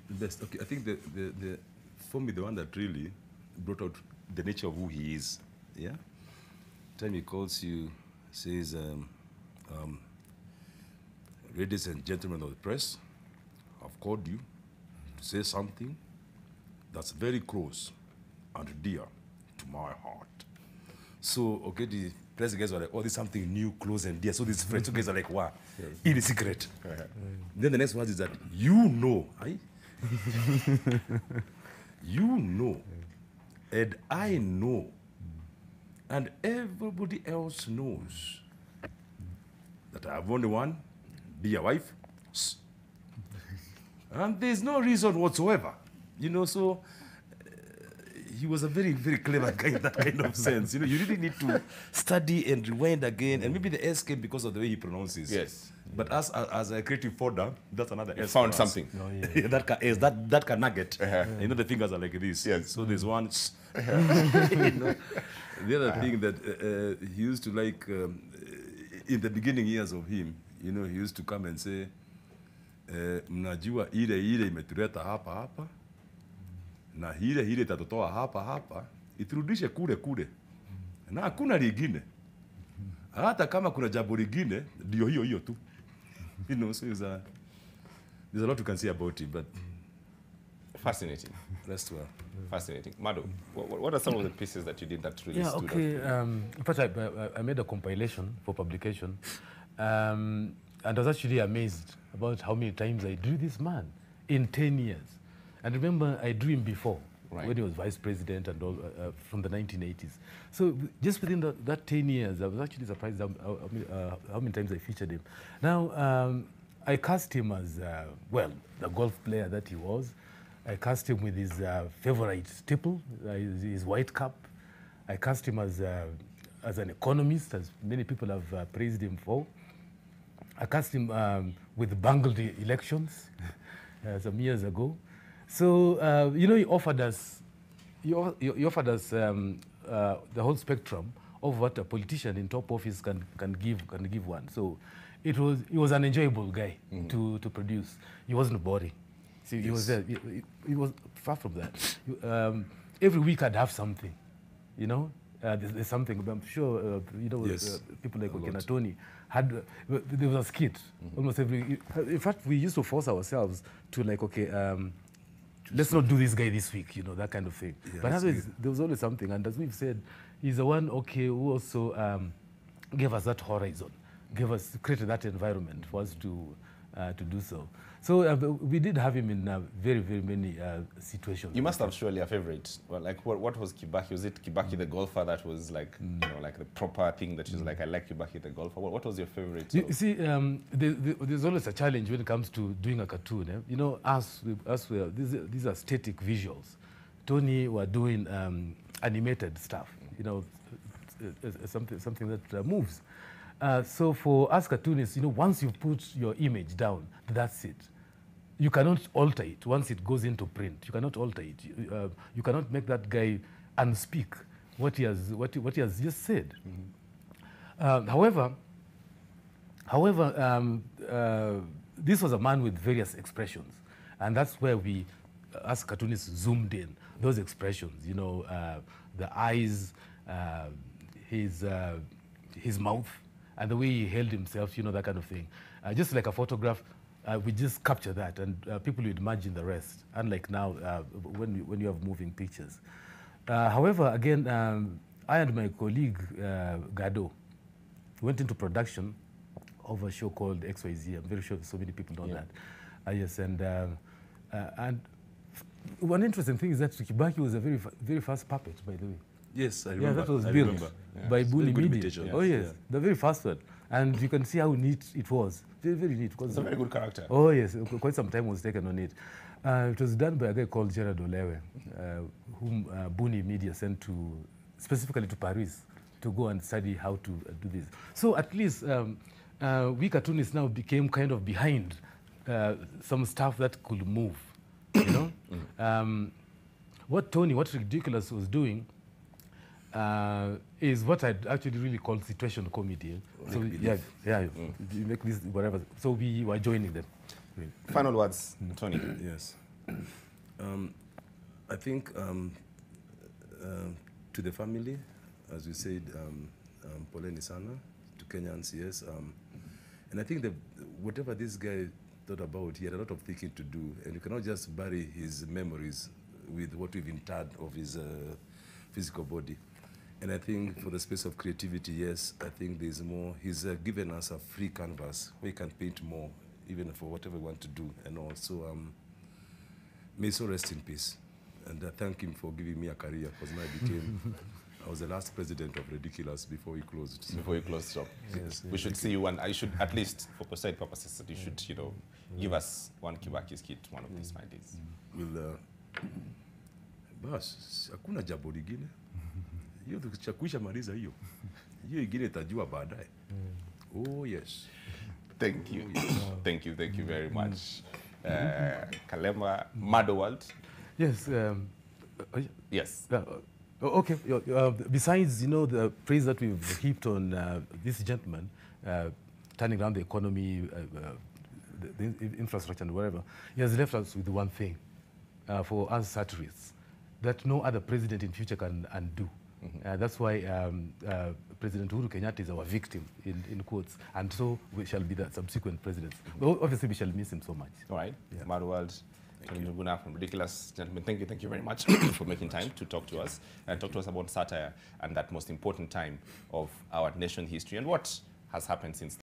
Best. Okay, I think for me, the one that really brought out the nature of who he is. Yeah. Time he calls you, says, ladies and gentlemen of the press, I've called you to say something that's very close and dear to my heart. So, okay, the press guys were like, oh, this is something new, close and dear. So these French guys are like, wow, it is secret. Then the next one is that you know, you know, and I know, and everybody else knows that I have only one, be a wife, and there's no reason whatsoever, so he was a very, very clever guy in that kind of sense. You really need to study and rewind again, and maybe the S came because of the way he pronounces. Yes. But as a creative folder, that's another S. Found something. Oh, yeah. that can nugget. The fingers are like this. Yes. So there's one. The other thing that he used to like, in the beginning years of him, he used to come and say, mnajua ile imetuleta hapa, na ile itatotoa hapa, iturudishe kule. Na hakuna lingine. Hata kama kuna jambo lingine, ndio hiyo tu. So there's a lot you can say about it, but fascinating. Rest well. Fascinating. Mado, what are some of the pieces that you did that really stood out? In fact, I made a compilation for publication, and I was actually amazed about how many times I drew this man in 10 years. And remember, I drew him before, when he was vice president and all, from the 1980s. So just within that 10 years, I was actually surprised how many times I featured him. Now, I cast him as, the golf player that he was. I cast him with his favorite stipple, his white cap. I cast him as an economist, as many people have praised him for. I cast him with bungled elections some years ago. So, he offered us, the whole spectrum of what a politician in top office can give one. So he was an enjoyable guy to produce. He wasn't boring. See, he was there. He was far from that. Every week I'd have something, there's something. I'm sure, people like Okenatoni had, there was a skit almost every. In fact, we used to force ourselves to let's not do this guy this week, that kind of thing. Yeah, but there was always something, and as we've said, he's the one, who also gave us that horizon, created that environment for us to do so. So we did have him in very, very many situations. You must have surely a favorite. Well, what was Kibaki? Was it Kibaki the golfer that was like the proper thing that was like, I like Kibaki the golfer? What was your favorite? You see, there's always a challenge when it comes to doing a cartoon. These are static visuals. Tony were doing animated stuff. Something that moves. So for us cartoonists, once you put your image down, that's it. You cannot alter it once it goes into print. You cannot alter it. You cannot make that guy unspeak what he has just said. However, this was a man with various expressions, and that's where we, as cartoonists, zoomed in those expressions. The eyes, his mouth, and the way he held himself, that kind of thing. Just like a photograph, we just capture that, and people would imagine the rest, unlike now when you have moving pictures. However, again, I and my colleague, Gado, went into production of a show called XYZ. I'm very sure so many people know that. Yes, and one interesting thing is that Kibaki was a very, very fast puppet, by the way. Yes, I remember. Yeah, that was built by Bully Media. Yes. Oh, yes, the very first one. And you can see how neat it was. Very, very neat. It's a very good character. Oh, yes. Quite some time was taken on it. It was done by a guy called Gerard Olewe, whom Bully Media sent specifically to Paris to go and study how to do this. So at least we cartoonists now became kind of behind some stuff that could move, What Redikyulass was doing is what I'd actually really call situation comedy. So you make this whatever. So we were joining them. Final words, Tony. Yes. I think to the family, as you said, poleni sana, to Kenyans, yes. And I think that whatever this guy thought about, he had a lot of thinking to do, and you cannot just bury his memories with what we've interred of his physical body. And I think for the space of creativity, yes, I think there's more. He's given us a free canvas where he can paint more, even for whatever we want to do. And also, may so rest in peace. And I thank him for giving me a career, because now I was the last president of Redikyulass before he closed. So. Before you close shop. Yes, We should see you, and I should, at least for crusade purposes, that you should, you know, give us one Kibaki's kit one of these fine days. We'll, bas, hakuna jambo lingine. Hiyo tukisha maliza hiyo. Hiyo ingine itajua baadaye. Oh yes. Thank you. Thank you very much. Kalema, Mado World. Yes. Yes. Okay. Besides, you know, the praise that we've heaped on this gentleman, turning around the economy, the infrastructure and whatever, he has left us with one thing for us satirists that no other president in future can undo. That's why President Uhuru Kenyatta is our victim, in quotes, and so we shall be the subsequent presidents. Well, obviously, we shall miss him so much. All right. Yeah. Mado World. Njuguna from Redikyulass. Gentlemen, thank you very much for making time to talk to us and talk to us about satire and that most important time of our nation's history and what has happened since